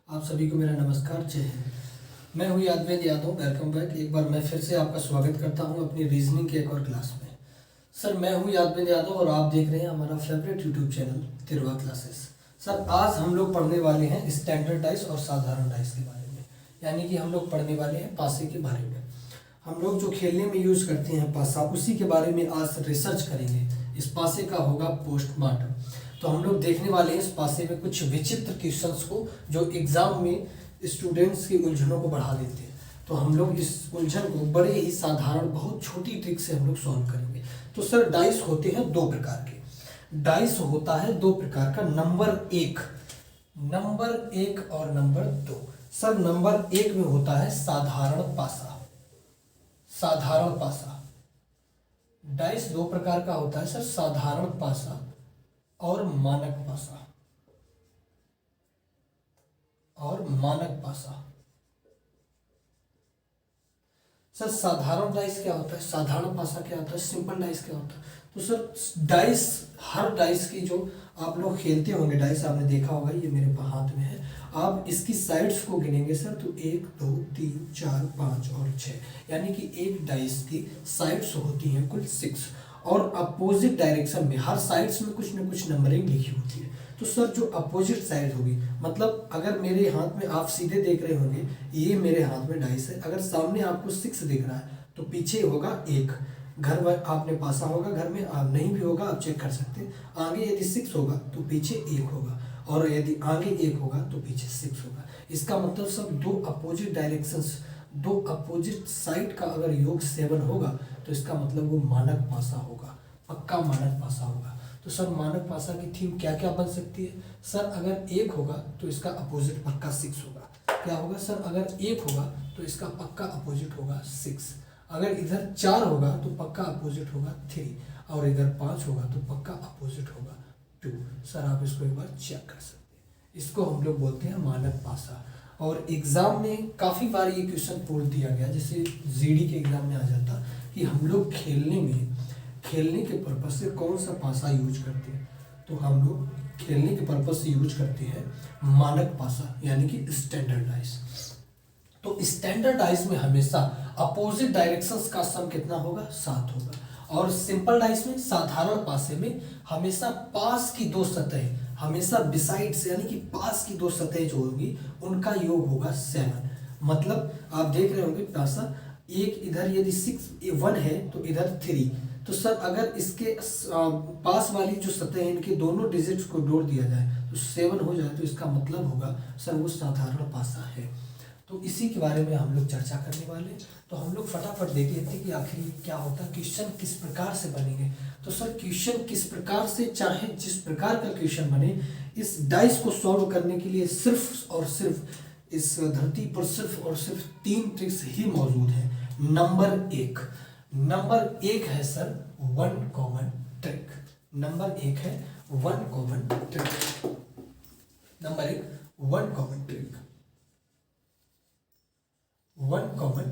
आप सभी को मेरा नमस्कार, जय हिंद। मैं हूँ यादवेंद्र यादव। Welcome back. एक बार मैं फिर से आपका स्वागत करता हूँ अपनी रीजनिंग के एक और क्लास में। सर मैं हूँ यादवेंद्र यादव और आप देख रहे हैं हमारा favourite YouTube channel Tirwa classes. Sir आज हम लोग पढ़ने वाले हैं स्टैंडर्ड डाइस और साधारण डाइस के बारे में, यानी कि हम लोग पढ़ने वाले हैं पासे के बारे में। हम लोग जो खेलने में यूज करते हैं पासा, उसी के बारे में आज रिसर्च करेंगे। इस पासे का होगा पोस्टमार्टम। तो हम लोग देखने वाले हैं इस पासे में कुछ विचित्र क्वेश्चंस को जो एग्जाम में स्टूडेंट्स की उलझनों को बढ़ा देते हैं। तो हम लोग इस उलझन को बड़े ही साधारण बहुत छोटी ट्रिक से हम लोग सॉल्व करेंगे। तो सर डाइस होते हैं दो प्रकार के। डाइस होता है दो प्रकार का, नंबर एक और नंबर दो। सर नंबर एक में होता है साधारण पासा। साधारण पासा डाइस दो प्रकार का होता है सर, साधारण पासा और मानक पासा। सर साधारण डाइस क्या होता है, साधारण पासा क्या होता है, सिंपल डाइस क्या होता है। तो सर डाइस, हर डाइस की जो आप लोग खेलते होंगे डाइस, आपने देखा होगा, ये मेरे हाथ में है। आप इसकी साइड्स को गिनेंगे सर तो 1 2 3 4 5 और 6, यानी कि एक डाइस की साइड्स होती हैं कुल 6 और अपोजिट डायरेक्शन में हर साइड्स में कुछ न कुछ नंबरिंग लिखी होती है। तो सर जो अपोजिट साइड होगी, मतलब अगर मेरे हाथ में आप सीधे देख रहे होंगे, ये मेरे हाथ में डाइस है, अगर सामने आपको 6 दिख रहा है तो पीछे होगा 1। घर में आपने पासा होगा, घर में आप नहीं भी होगा, आप चेक कर सकते हैं। आगे यदि 6 होगा तो पीछे 1 होगा, और यदि आगे 1 होगा तो पीछे 6 होगा। इसका मतलब सब दो अपोजिट डायरेक्शंस, दो अपोजिट साइड का अगर योग 7 होगा तो इसका मतलब वो मानक पासा होगा, पक्का मानक पासा होगा। तो सर मानक पासा की थीम क्या क्या बन सकती है। सर अगर 1 होगा तो इसका अपोजिट पक्का 6 होगा। क्या होगा सर, अगर 1 होगा तो इसका पक्का अपोजिट होगा 6। अगर इधर 4 होगा तो पक्का अपोजिट होगा 3, और इधर 5 होगा तो पक्का अपोजिट होगा 2। सर आप इसको एक बार चेक कर सकते हैं। इसको हम लोग बोलते हैं मानक पासा। और एग्जाम में काफ़ी बार ये क्वेश्चन पूछ दिया गया, जैसे जीडी के एग्जाम में आ जाता कि हम लोग खेलने के पर्पज से कौन सा पासा यूज करते हैं। तो हम लोग खेलने के पर्पज से यूज करते हैं मानक पासा, यानी कि स्टैंडर्ड डाइस। तो स्टैंडर्ड डाइस में हमेशा अपोजिट डायरेक्शंस का सम कितना होगा, 7 होगा। और सिंपल डाइस में, साधारण पासे में, हमेशा पास की दो सतहें, हमेशा बिसाइड्स यानी कि पास की दो सतहें जो होंगी उनका योग होगा 7। मतलब आप देख रहे होंगे पासा, एक इधर यदि 1 है तो इधर 3। तो सर अगर इसके पास वाली जो सतह है, इनके दोनों डिजिट्स को जोड़ दिया जाए तो 7 हो जाए, तो इसका मतलब होगा सर वो साधारण पासा है। तो इसी के बारे में हम लोग चर्चा करने वाले हैं। तो हम लोग फटाफट देख लेते हैं कि आखिर क्या होता है, क्वेश्चन किस प्रकार से बनेंगे। तो सर क्वेश्चन किस प्रकार से, चाहे जिस प्रकार का क्वेश्चन बने, इस डाइस को सॉल्व करने के लिए सिर्फ और सिर्फ इस धरती पर सिर्फ और सिर्फ 3 ट्रिक्स ही मौजूद हैं। नंबर एक है sir one common trick. Number एक है वन कॉमन ट्रिक। नंबर एक one common trick. One common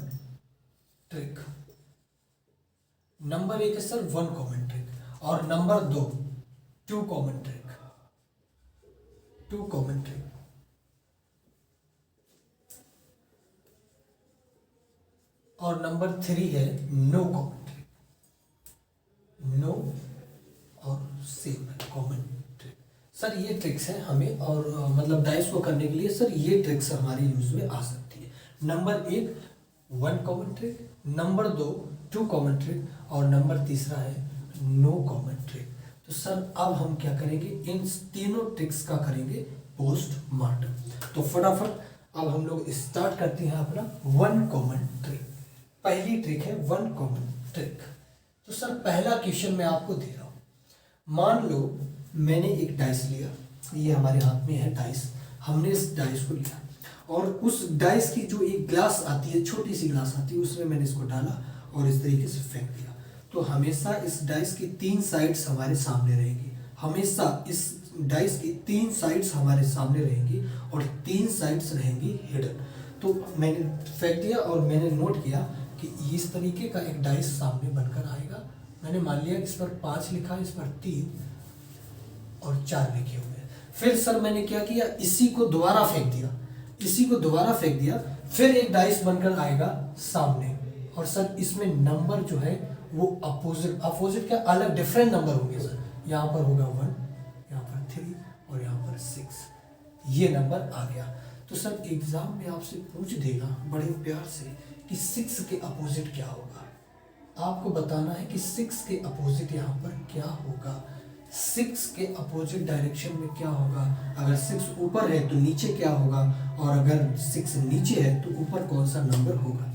trick. Number एक है सर वन कॉमन ट्रिक, और number 2 2 common trick. 2 common trick. और नंबर 3 है नो कॉमन ट्रिक। नो और सेम कॉमन ट्रिक। सर ये ट्रिक्स हैं हमें, और मतलब डाइस को करने के लिए सर ये ट्रिक्स हमारी यूज में आ सकती है। Number 1 one common trick, number 2 2 common trick, और नंबर तीसरा है नो कॉमन ट्रिक। तो सर अब हम क्या करेंगे, इन तीनों ट्रिक्स का करेंगे पोस्टमार्टम। तो फटाफट अब हम लोग स्टार्ट करते हैं अपना वन कॉमन ट्रिक। पहली ट्रिक है वन कॉमन ट्रिक। तो सर पहला क्वेश्चन मैं आपको दे रहा हूं। मान लो मैंने एक डाइस लिया, ये हमारे हाथ में है डाइस, हमने इस डाइस को लिया और उस डाइस की जो एक ग्लास आती है, छोटी सी ग्लास आती है, उसमें मैंने इसको डाला और इस तरीके से फेंक दिया। तो हमेशा इस डाइस की 3 साइड्स हमारे सामने रहेंगी। हमेशा इस डाइस की 3 साइड्स हमारे सामने रहेंगी और 3 साइड्स रहेंगी हिडन। तो मैंने फेंक दिया और मैंने नोट किया कि इस तरीके का एक डाइस सामने बनकर आएगा। मैंने मान लिया इस पर 5 लिखा, इस पर 3 और 4 लिखे हुए हैं। फिर सर मैंने क्या किया, इसी को दोबारा फेंक दिया। इसी को दोबारा फेंक दिया, फिर एक डाइस बनकर आएगा सामने, और सर इसमें नंबर जो है वो अपोजिट क्या अलग डिफरेंट नंबर होंगे सर। यहाँ पर होगा 1, यहाँ पर 3 और यहाँ पर 6, ये नंबर आ गया। तो सर एग्जाम में आपसे पूछ देगा बड़े प्यार से कि 6 के अपोजिट क्या होगा। आपको बताना है कि 6 के अपोजिट यहाँ पर क्या होगा, 6 के अपोजिट डायरेक्शन में क्या होगा। अगर 6 ऊपर है तो नीचे क्या होगा, और अगर 6 नीचे है तो ऊपर कौन सा नंबर होगा।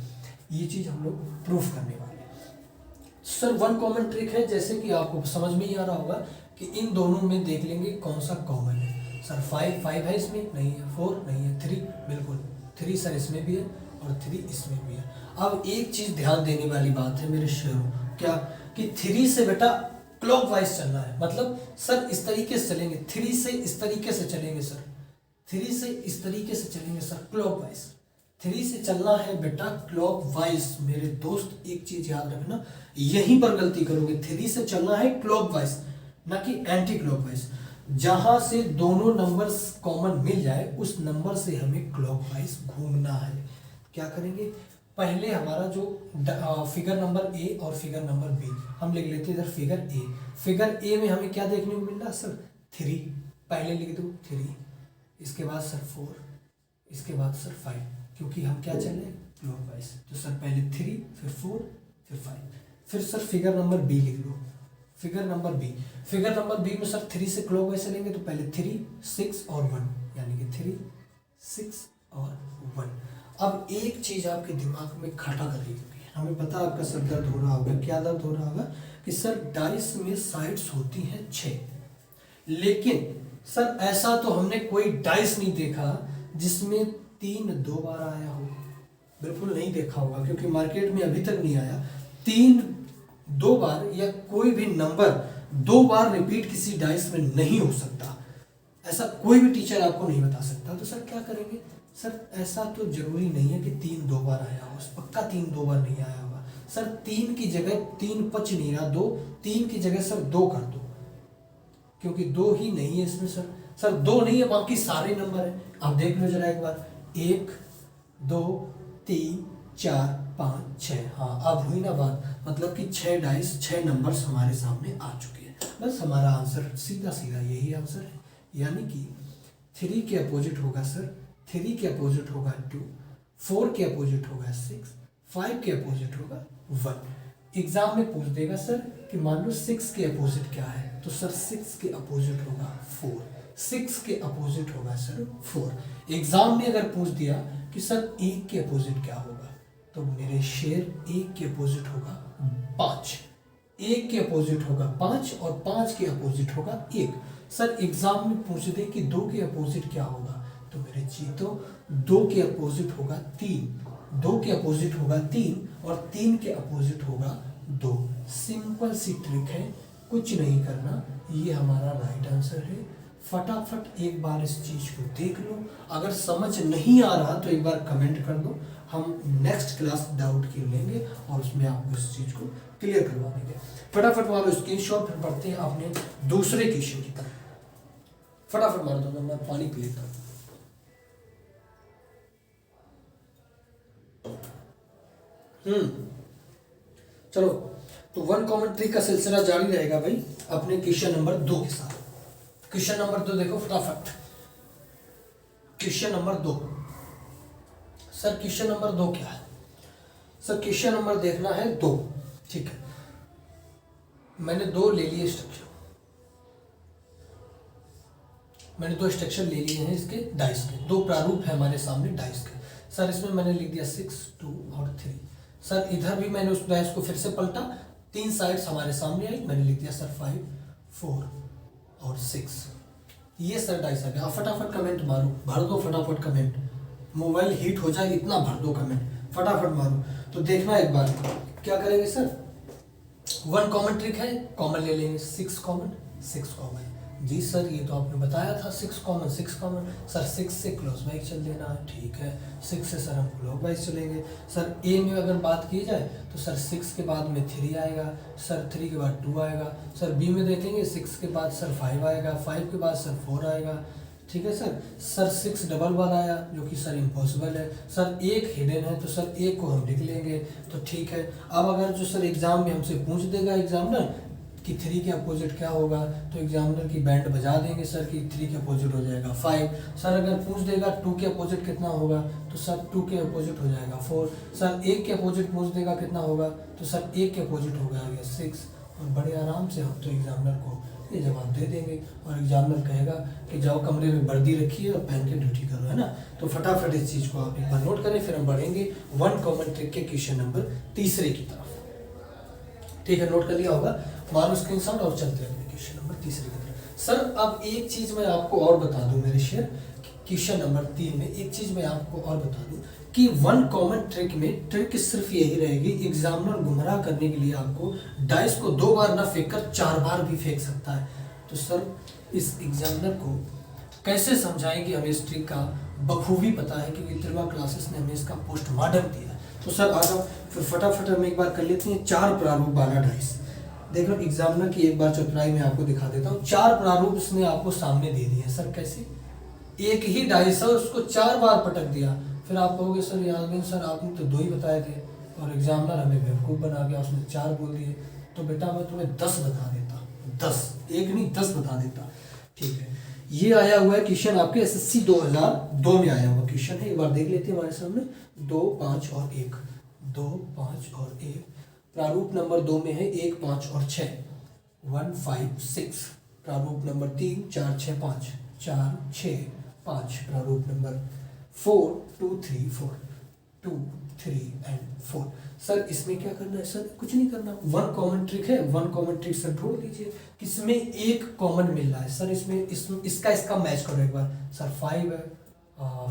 ये चीज़ हम लोग प्रूफ करने वाले हैं। सर वन कॉमन ट्रिक है, जैसे कि आपको समझ में ही आ रहा होगा कि इन दोनों में देख लेंगे कौन सा कॉमन है। सर 5 है, इसमें नहीं है, 4 नहीं है, 3 बिल्कुल 3 सर इसमें भी है और 3 इसमें भी है। अब एक चीज़ ध्यान देने वाली बात है मेरे शेरों, क्या कि 3 से बेटा क्लॉकवाइज चलना है, मतलब सर इस तरीके से चलेंगे, 3 से इस तरीके से चलेंगे सर, 3 से इस तरीके से चलेंगे सर क्लॉकवाइज, 3 से चलना है बेटा क्लॉकवाइज। मेरे दोस्त एक चीज याद रखना, यहीं पर गलती करोगे, 3 से चलना है क्लॉकवाइज ना कि एंटी क्लॉकवाइज। जहां से दोनों नंबर्स कॉमन मिल जाए उस नंबर से हमें क्लॉकवाइज घूमना है। क्या करेंगे, पहले हमारा जो फिगर नंबर ए और फिगर नंबर बी हम लिख लेते हैं। इधर फिगर ए, फिगर ए में हमें क्या देखने को मिल रहा है सर 3, पहले लिख दो 3, इसके बाद सर 4, इसके बाद सर 5, क्योंकि हम क्या चल रहे हैं क्लॉकवाइज। तो सर पहले 3 फिर 4 फिर 5। फिर सर फिगर नंबर बी लिख दो, figure number B, figure number B में सर 3 से क्लॉकवाइज चलेंगे तो पहले 3 6 और 1, यानी कि 3 6 और 1। अब एक चीज आपके दिमाग में खटक रही होगी, हमें पता आपका सर दर्द हो रहा होगा, क्या दर्द हो रहा होगा कि सर डाइस में साइड्स होती हैं 6, लेकिन सर ऐसा तो हमने कोई डाइस नहीं देखा जिसमें 3 2 बार आया हो। बिल्कुल नहीं देखा होगा, क्योंकि मार्केट में अभी तक नहीं आया 3 2 बार, या कोई भी नंबर 2 बार रिपीट किसी डाइस में नहीं हो सकता। ऐसा कोई भी टीचर आपको नहीं बता सकता। तो सर क्या करेंगे, सर ऐसा तो जरूरी नहीं है कि 3 2 बार आया हो, पक्का 3 2 बार नहीं आया होगा। सर 3 की जगह 3 5 नहीं रहा 2, 3 की जगह सर 2 कर दो, क्योंकि 2 ही नहीं है इसमें सर 2 नहीं है, बाकी सारे नंबर है। आप देख लो जरा एक बार, 1 2 3 4 5 6, हाँ अब हुई ना बात, मतलब कि 6 डाइस 6 नंबर्स हमारे सामने आ चुके हैं। बस हमारा आंसर सीधा सीधा यही आंसर है, यानी कि 3 के अपोजिट होगा सर 3 के अपोजिट होगा 2, 4 के अपोजिट होगा 6, 5 के अपोजिट होगा 1। एग्जाम में पूछ देगा सर कि मान लो 6 के अपोजिट क्या है, तो सर 6 के अपोजिट होगा 4, 6 के अपोजिट होगा सर 4। एग्जाम में अगर पूछ दिया कि सर 1 के अपोजिट क्या होगा, तो मेरे शेर 1 के अपोजिट होगा 5, 1 के अपोजिट होगा 5 और 5 के अपोजिट होगा 1। सर एग्जाम में पूछ दे कि 2 के अपोजिट क्या होगा, तो मेरे चीतों 2 के अपोजिट होगा 3, 2 के अपोजिट होगा 3 और 3 के अपोजिट होगा 2। सिंपल सी ट्रिक है, कुछ नहीं करना, ये हमारा राइट आंसर है। फटाफट एक बार इस चीज को देख लो, अगर समझ नहीं आ रहा तो एक बार कमेंट कर दो, हम नेक्स्ट क्लास डाउट की लेंगे और उसमें आपको इस चीज को क्लियर करवा देंगे। फटाफट मारो स्क्रीनशॉट, फिर पढ़ते हैं अपने दूसरे क्वेश्चन की तरफ। फटाफट मार दो, मैं पानी पी लेता हूँ। चलो, तो वन कॉमन ट्रिक का सिलसिला जारी रहेगा भाई अपने क्वेश्चन नंबर 2 के साथ। क्वेश्चन नंबर 2 देखो फटाफट, question number 2। Sir question number 2 क्या है, सर क्वेश्चन नंबर देखना है 2, ठीक है। मैंने 2 ले लिए स्ट्रक्चर, मैंने 2 स्ट्रक्चर ले लिए हैं इसके डाइस के, 2 प्रारूप है हमारे सामने डाइस के। सर इसमें मैंने लिख दिया 6 2 और 3। सर इधर भी मैंने उस डाइस को फिर से पलटा, 3 साइड्स हमारे सामने आई, मैंने लिख दिया सर 5 4 और 6। ये सर डाइस आ गया। फटाफट कमेंट मारो, भर दो फटाफट कमेंट, मोबाइल हीट हो जाए इतना भर दो कमेंट, फटाफट मारो। तो देखना एक बार क्या करेंगे सर, 1 कॉमन ट्रिक है, कॉमन ले लेंगे, 6 कॉमन 6 कॉमन। जी सर ये तो आपने बताया था 6 कॉमन 6 कॉमन। सर 6 से क्लोज वाइज चल देना है, ठीक है। 6 से सर हम क्लोज वाइज चलेंगे। सर ए में अगर बात की जाए तो सर 6 के बाद में 3 आएगा, सर 3 के बाद 2 आएगा। सर बी में देखेंगे 6 के बाद सर 5 आएगा, 5 के बाद सर 4 आएगा, ठीक है सर। सर 6 डबल बार आया जो कि सर इम्पॉसिबल है। सर एक हिडन है तो सर एक को हम लिख लेंगे तो ठीक है। अब अगर जो सर एग्जाम में हमसे पूछ देगा एग्जामिनर कि 3 के अपोजिट क्या होगा, तो एग्जामिनर की बैंड बजा देंगे सर कि 3 के अपोजिट हो जाएगा 5। सर अगर पूछ देगा 2 के अपोजिट कितना होगा, तो सर 2 के अपोजिट हो जाएगा 4। सर 1 के अपोजिट पूछ देगा कितना होगा, तो सर 1 के अपोजिट हो गया 6। और बड़े आराम से हम तो एग्जामिनर को ये जवाब दे देंगे और एग्जामिनर कहेगा कि जाओ कमरे में वर्दी रखिए और पहन के ड्यूटी करो, है ना। तो फटाफट इस चीज़ को आप एक बार नोट करें, फिर हम बढ़ेंगे 1 कॉमन ट्रिक के क्वेश्चन नंबर 3 की तरफ। ठीक है, नोट कर लिया होगा, मारो स्क्रीनशॉट और चलते हैं क्वेश्चन नंबर 3 की तरफ। सर अब एक चीज़ मैं आपको और बता दूं मेरे शेयर, क्वेश्चन नंबर 3 में एक चीज़ मैं आपको और बता दूं कि 1 कॉमन ट्रिक में ट्रिक सिर्फ यही रहेगी, एग्जामिनर गुमराह करने के लिए आपको डाइस को 2 बार ना फेंक कर 4 बार भी फेंक सकता है। तो सर इस एग्जामिनर को कैसे समझाएंगे, हमें इस ट्रिक का बखूबी पता है क्योंकि त्रिवा क्लासेस ने हमें इसका पोस्टमार्टम दिया है। तो सर आ जाओ फिर फटाफट हम एक बार कर लेते हैं 4 प्रारूप वाला डाइस। देखो एग्जामिनर की एक बार चतुराई में आपको दिखा देता हूँ। 4 प्रारूप इसने आपको सामने दे दिए। सर कैसे, एक ही डाइस है उसको 4 बार पटक दिया। फिर आप कहोगे सर यासमीन सर आपने तो 2 ही बताए थे और एग्जामिनर हमें बेवकूफ़ बना गया, उसने 4 बोल दिए। तो बेटा मैं तुम्हें 10 बता देता, 10, एक नहीं 10 बता देता। ठीक है, ये आया हुआ है क्वेश्चन आपके SSC 2002 में आया हुआ क्वेश्चन है। एक बार देख लेते हैं हमारे सामने 2, 5 और 1, 2, 5 और 1। प्रारूप नंबर 2 में है 1, 5 और 6, 1, 5, 6। प्रारूप नंबर 3 4, 6, 5, 4, 6, 5। प्रारूप नंबर 4 2, 3, 4, 2, 3 एंड 4। सर इसमें क्या करना है, सर कुछ नहीं करना, 1 कॉमन ट्रिक है। 1 कॉमन ट्रिक सर ढूंढ लीजिए किसमें एक कॉमन मिल रहा है। सर इसमें इसका मैच करो एक बार। सर 5 है,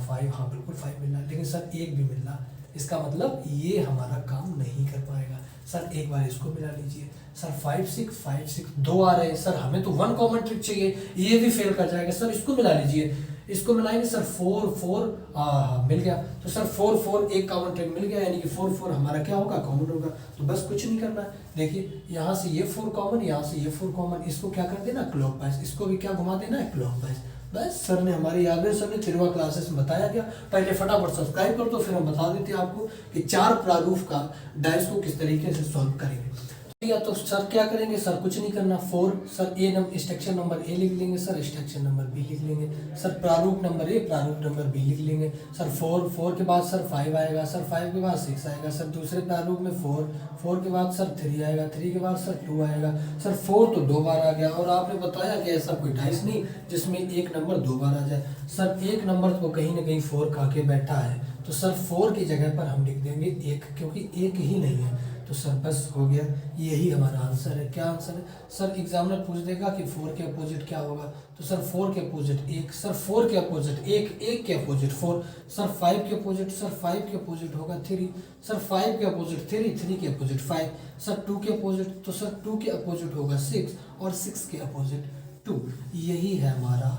5, हाँ बिल्कुल 5 मिल रहा है, लेकिन सर 1 भी मिल रहा है, इसका मतलब ये हमारा काम नहीं कर पाएगा। सर एक बार इसको मिला लीजिए। सर 5, 6, 5, 6 2 आ रहे हैं। सर हमें तो 1 कॉमन ट्रिक चाहिए, ये भी फेल कर जाएगा। सर इसको मिला लीजिए, इसको मिलाएंगे सर 4, 4 मिल गया। तो सर 4, 4 एक कॉमन ट्रिक मिल गया, यानी कि 4, 4 हमारा क्या होगा, कॉमन होगा। तो बस कुछ नहीं करना है, देखिए यहाँ से ये 4 कॉमन, यहाँ से ये 4 कॉमन, इसको क्या कर देना क्लॉकवाइज, इसको भी क्या घुमा देना है क्लॉकवाइज। बस सर ने हमारी यादें सर ने तिरवा क्लासेस में बताया गया। पहले फटाफट सब्सक्राइब कर दो, फिर हम बता देते हैं आपको कि 4 प्रारूप का डाइस को किस तरीके से सॉल्व करेंगे। या तो सर क्या करेंगे, सर कुछ नहीं करना, 4 सर स्ट्रक्चर नंबर ए लिख लेंगे, सर स्ट्रक्चर नंबर बी लिख लेंगे, सर प्रारूप नंबर ए प्रारूप नंबर बी लिख लेंगे। सर 4 के बाद सर 5 आएगा, सर 5 के बाद 6 आएगा, सर दूसरे प्रारूप में 4 के बाद सर 3 आएगा, 3 के बाद सर 2 आएगा। सर 4 तो 2 बार आ गया और आपने बताया कि ऐसा कोई डाइस नहीं जिसमें एक नंबर 2 बार आ जाए। सर एक नंबर तो कहीं ना कहीं 4 खा के बैठा है, तो सर 4 की जगह पर हम लिख देंगे 1, क्योंकि एक ही नहीं है। तो सर बस हो गया, यही हमारा आंसर है। क्या आंसर है सर, एग्जामिनर पूछ देगा कि 4 के अपोजिट क्या होगा, तो सर 4 के अपोजिट 1, सर 4 के अपोजिट 1, 1 के अपोजिट 4, सर 5 के अपोजिट, सर 5 के अपोजिट होगा 3, सर 5 के अपोजिट 3, 3 के अपोजिट 5, सर 2 के अपोजिट, तो सर 2 के अपोजिट होगा 6 और 6 के अपोजिट 2। यही है हमारा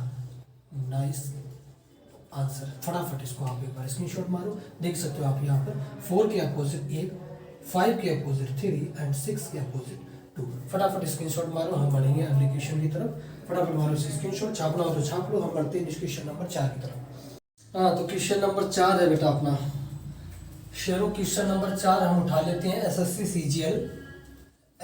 नाइस आंसर। फटाफट इसको आप एक बार स्क्रीनशॉट मारो, देख सकते हो आप यहाँ पर 4 के अपोजिट 1, 5 के अपोजिट 3 एंड 6 के अपोजिट 2। फटाफट स्क्रीनशॉट मारो, हम बढ़ेंगे अगले क्वेश्चन की तरफ। फटाफट मारो इसे स्क्रीनशॉट, छापना हो तो छाप लो। हम बढ़ते हैं क्वेश्चन नंबर 4 की तरफ। हाँ तो क्वेश्चन नंबर 4 है बेटा अपना शेरों। क्वेश्चन नंबर 4 हम उठा लेते हैं SSC CGL।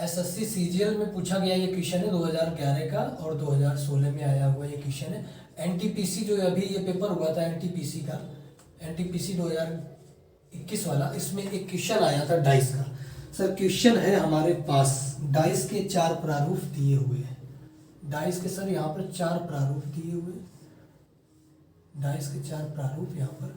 SSC CGL में पूछा गया ये क्वेश्चन है 2011 का और 2016 में आया हुआ ये क्वेश्चन है। NTPC जो अभी ये पेपर हुआ था NTPC का, NTPC 2021 वाला, इसमें एक क्वेश्चन आया था डाइस का। सर क्वेश्चन है हमारे पास, डाइस के 4 प्रारूप दिए हुए हैं। डाइस के सर यहाँ पर 4 प्रारूप दिए हुए, डाइस के 4 प्रारूप यहाँ पर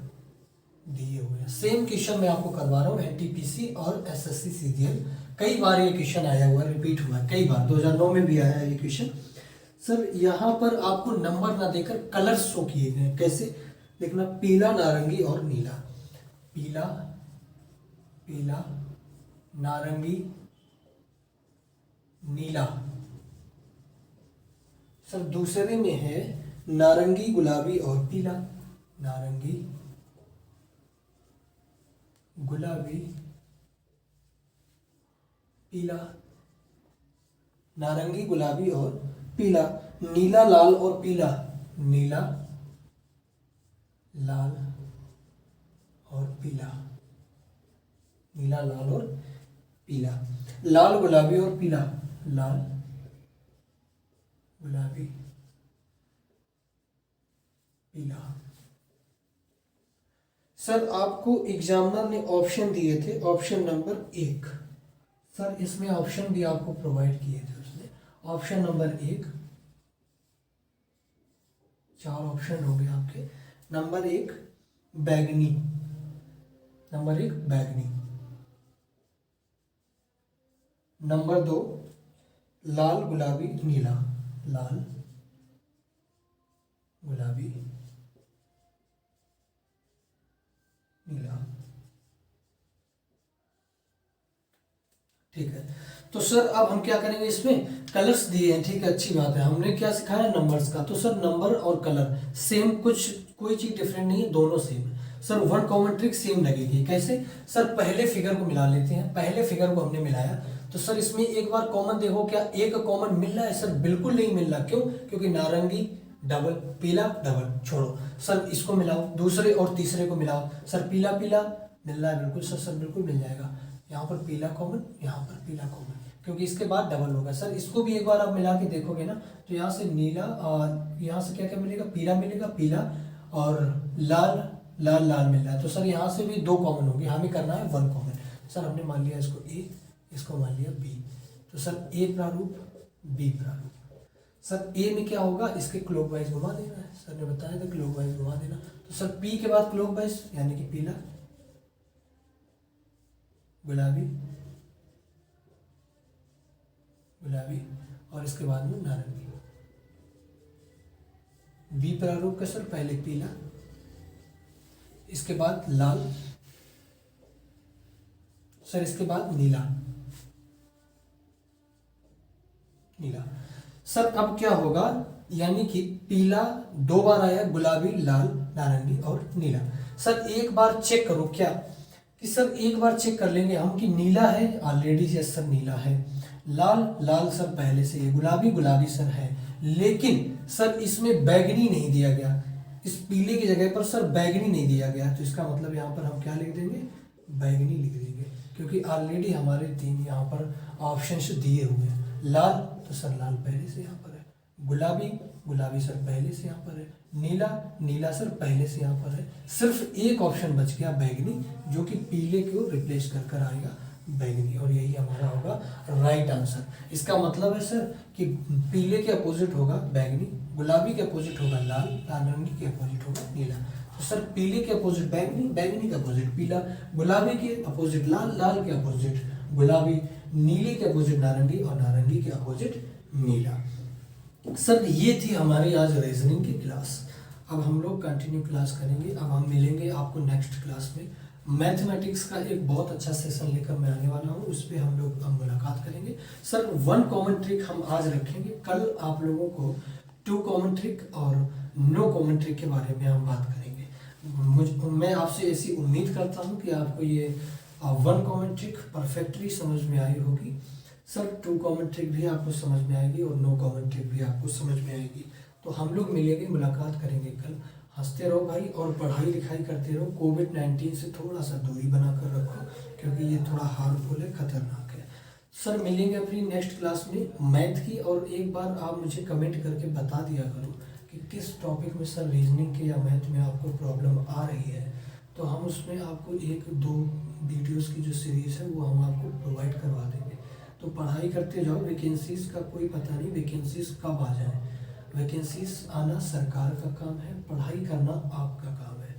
दिए हुए हैं। सेम क्वेश्चन मैं आपको करवा रहा हूँ NTPC और SSC CGL। कई बार ये क्वेश्चन आया हुआ है, रिपीट हुआ है कई बार, 2009 में भी आया है ये क्वेश्चन। सर यहाँ पर आपको नंबर ना देकर कलर शो किए गए, कैसे देखना, पीला, नारंगी और नीला। पीला, पीला, नारंगी, नीला। सर दूसरे में है नारंगी, गुलाबी और पीला। नारंगी, गुलाबी, पीला। नारंगी, गुलाबी और पीला। नीला, लाल और पीला। नीला, लाल और पीला, नीला, लाल और पीला, लाल, गुलाबी और पीला, लाल, गुलाबी, पीला। सर आपको एग्जामिनर ने ऑप्शन दिए थे, ऑप्शन नंबर 1। सर इसमें ऑप्शन भी आपको प्रोवाइड किए थे उसने। ऑप्शन नंबर 1, 4 ऑप्शन हो गए आपके। नंबर 1 बैगनी, नंबर 1 बैगनी। नंबर 2 लाल, गुलाबी, नीला, लाल, गुलाबी, नीला। ठीक है, तो सर अब हम क्या करेंगे, इसमें कलर्स दिए हैं, ठीक है, अच्छी बात है। हमने क्या सिखाया, नंबर्स का। तो सर नंबर और कलर सेम, कुछ कोई चीज डिफरेंट नहीं है, दोनों सेम है। Sir one common trick same लगेगी। कैसे? सर पहले फिगर को मिला लेते हैं। पहले फिगर को हमने मिलाया, तो सर इसमें एक बार कॉमन देखो, क्या एक कॉमन मिल रहा है? सर बिल्कुल नहीं मिल रहा। क्यों? क्योंकि नारंगी डबल, पीला डबल, छोड़ो। सर इसको मिलाओ, दूसरे और तीसरे को मिलाओ। सर पीला पीला मिल रहा है, बिल्कुल सर, सर बिल्कुल मिल जाएगा। यहाँ पर पीला कॉमन, यहाँ पर पीला कॉमन, क्योंकि इसके बाद डबल होगा। सर इसको भी एक बार आप मिला के देखोगे ना, तो यहाँ से नीला और यहाँ से क्या क्या मिलेगा, पीला मिलेगा, पीला और लाल, लाल लाल मिल रहा है। तो सर यहाँ से भी 2 कॉमन होगी, हमें करना है 1 कॉमन। सर हमने मान लिया इसको ए, इसको मान लिया बी। तो सर ए प्रारूप, बी प्रारूप। सर ए में क्या होगा, इसके क्लॉकवाइज घुमा देना है, सर ने बताया था क्लॉकवाइज घुमा देना। तो सर पी के बाद क्लॉकवाइज, यानी कि पीला, गुलाबी, गुलाबी और इसके बाद में नारंगी। बी प्रारूप का सर पहले पीला, इसके बाद लाल, सर इसके बाद नीला, नीला। सर अब क्या होगा, यानी कि पीला 2 बार आया, गुलाबी, लाल, नारंगी और नीला। सर एक बार चेक करो, क्या कि सर एक बार चेक कर लेंगे हम कि नीला है ऑलरेडी, यस सर नीला है। लाल, लाल सर पहले से है। गुलाबी, गुलाबी सर है। लेकिन सर इसमें बैगनी नहीं दिया गया, इस पीले की जगह पर सर बैगनी नहीं दिया गया। तो इसका मतलब यहाँ पर हम क्या लिख देंगे, बैगनी लिख देंगे, क्योंकि ऑलरेडी हमारे 3 यहाँ पर ऑप्शंस दिए हुए हैं। लाल, तो सर लाल पहले से यहाँ पर है। गुलाबी, गुलाबी सर पहले से यहाँ पर है। नीला, नीला सर पहले से यहाँ पर है। सिर्फ एक ऑप्शन बच गया बैगनी, जो कि पीले को रिप्लेस कर कर आएगा बैगनी, और यही हमारा होगा राइट आंसर। इसका मतलब है सर कि पीले के अपोजिट होगा बैगनी, गुलाबी के अपोजिट होगा लाल, नारंगी के अपोजिट होगा नीला। तो सर पीले के अपोजिट बैगनी, बैगनी के अपोजिट पीला, गुलाबी के अपोजिट लाल, लाल के अपोजिट गुलाबी, नीले के अपोजिट नारंगी और नारंगी के अपोजिट नीला। सर ये थी हमारी आज रीजनिंग की क्लास। अब हम लोग कंटिन्यू क्लास करेंगे। अब हम मिलेंगे आपको नेक्स्ट क्लास में। मैथमेटिक्स का एक बहुत अच्छा सेशन लेकर मैं आने वाला हूँ, उस पर हम लोग अब मुलाकात करेंगे। सर 1 कॉमन ट्रिक हम आज रखेंगे, कल आप लोगों को 2 कॉमन ट्रिक और नो कॉमन ट्रिक के बारे में हम बात करेंगे। मैं आपसे ऐसी उम्मीद करता हूँ कि आपको ये 1 कॉमन ट्रिक परफेक्टली समझ में आई होगी। सर 2 कॉमन ट्रिक भी आपको समझ में आएगी और नो कॉमन ट्रिक भी आपको समझ में आएगी। तो हम लोग मिलेंगे, मुलाकात करेंगे कल। हंसते रहो भाई और पढ़ाई लिखाई करते रहो। कोविड-19 से थोड़ा सा दूरी बनाकर रखो, क्योंकि ये थोड़ा हार्मफुल है, खतरनाक है। सर मिलेंगे अपनी नेक्स्ट क्लास में मैथ की। और एक बार आप मुझे कमेंट करके बता दिया करो कि किस टॉपिक में सर रीजनिंग के या मैथ में आपको प्रॉब्लम आ रही है, तो हम उसमें आपको 1-2 वीडियोस की जो सीरीज़ है वो हम आपको प्रोवाइड करवा देंगे। तो पढ़ाई करते जाओ। वैकेंसीज़ का कोई पता नहीं वैकेंसीज़ कब आ जाए। वैकेंसीज आना सरकार का काम है, पढ़ाई करना आपका काम है।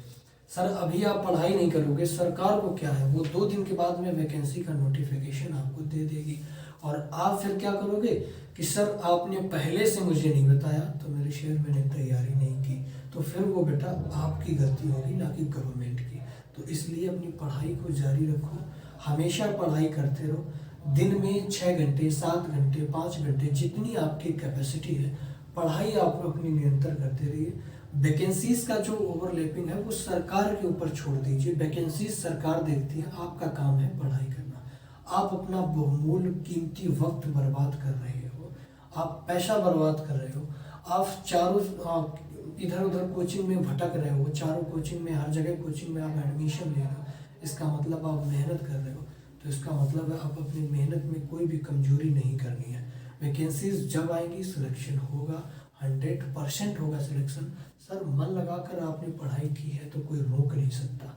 सर अभी आप पढ़ाई नहीं करोगे, सरकार को क्या है, वो 2 दिन के बाद में वैकेंसी का नोटिफिकेशन आपको दे देगी। और आप फिर क्या करोगे कि सर आपने पहले से मुझे नहीं बताया, तो मेरे शेयर मैंने तैयारी नहीं की, तो फिर वो बेटा आपकी गलती होगी, ना कि गवर्नमेंट की। तो इसलिए अपनी पढ़ाई को जारी रखो, हमेशा पढ़ाई करते रहो। दिन में 6 घंटे, 7 घंटे, 5 घंटे, जितनी आपकी कैपेसिटी है, पढ़ाई आप अपनी निरंतर करते रहिए। वैकेंसीज का जो ओवरलैपिंग है वो सरकार के ऊपर छोड़ दीजिए। वैकेंसीज सरकार देखती है, आपका काम है पढ़ाई करना। आप अपना बहुमूल्य कीमती वक्त बर्बाद कर रहे हो, आप पैसा बर्बाद कर रहे हो, आप इधर उधर कोचिंग में भटक रहे हो, चारों कोचिंग में, हर जगह कोचिंग में आप एडमिशन ले रहे हो, इसका मतलब आप मेहनत कर रहे हो, तो इसका मतलब है आप अपनी मेहनत में कोई भी कमजोरी नहीं करनी है। वैकेंसीज जब आएंगी सिलेक्शन होगा, 100% होगा सिलेक्शन। सर मन लगाकर आपने पढ़ाई की है तो कोई रोक नहीं सकता।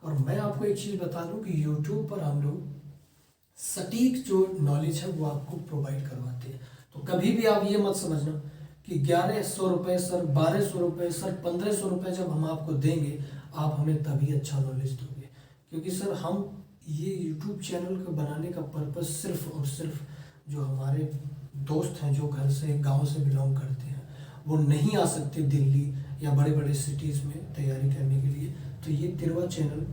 और मैं आपको एक चीज़ बता दूं कि यूट्यूब पर हम लोग सटीक जो नॉलेज है वो आपको प्रोवाइड करवाते हैं। तो कभी भी आप ये मत समझना कि 1100 रुपये सर, 1200 रुपये सर, 1500 रुपये जब हम आपको देंगे आप हमें तभी अच्छा नॉलेज दोगे। क्योंकि सर हम ये यूट्यूब चैनल को बनाने का पर्पस सिर्फ और सिर्फ जो हमारे दोस्त हैं जो घर से, गांव से बिलोंग करते हैं, वो नहीं आ सकते दिल्ली या बड़े बड़े सिटीज़ में तैयारी करने के लिए, तो ये तिरवा चैनल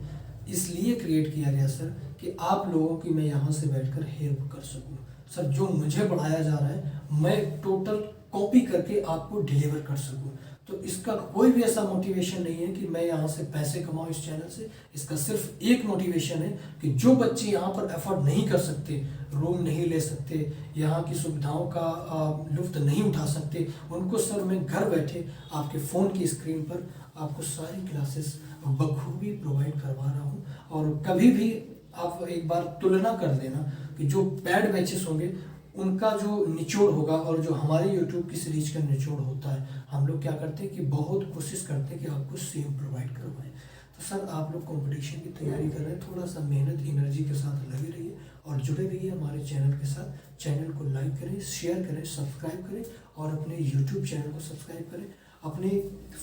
इसलिए क्रिएट किया गया सर कि आप लोगों की मैं यहाँ से बैठकर हेल्प कर सकूँ। सर जो मुझे पढ़ाया जा रहा है मैं टोटल कॉपी करके आपको डिलीवर कर सकूँ। तो इसका कोई भी ऐसा मोटिवेशन नहीं है कि मैं यहाँ से पैसे कमाऊँ इस चैनल से। इसका सिर्फ एक मोटिवेशन है कि जो बच्चे यहाँ पर एफर्ट नहीं कर सकते, रूम नहीं ले सकते, यहाँ की सुविधाओं का लुफ्त नहीं उठा सकते, उनको सर मैं घर बैठे आपके फ़ोन की स्क्रीन पर आपको सारी क्लासेस बखूबी प्रोवाइड करवा रहा हूँ। और कभी भी आप एक बार तुलना कर देना कि जो पेड बैचेस होंगे उनका जो निचोड़ होगा और जो हमारे यूट्यूब की सीरीज का निचोड़ होता है, हम लोग क्या करते हैं कि बहुत कोशिश करते हैं कि आपको सेम प्रोवाइड करवाएं। तो सर आप लोग कंपटीशन की तैयारी कर रहे हैं, थोड़ा सा मेहनत एनर्जी के साथ लगे रहिए और जुड़े रहिए हमारे चैनल के साथ। चैनल को लाइक करें, शेयर करें, सब्सक्राइब करें और अपने यूट्यूब चैनल को सब्सक्राइब करें। अपने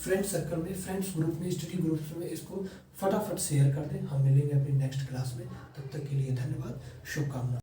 फ्रेंड सर्कल में, फ्रेंड्स ग्रुप में, स्टडी ग्रुप्स में इसको फटाफट शेयर कर दें। हम मिलेंगे अपनी नेक्स्ट क्लास में, तब तक के लिए धन्यवाद, शुभकामनाएं।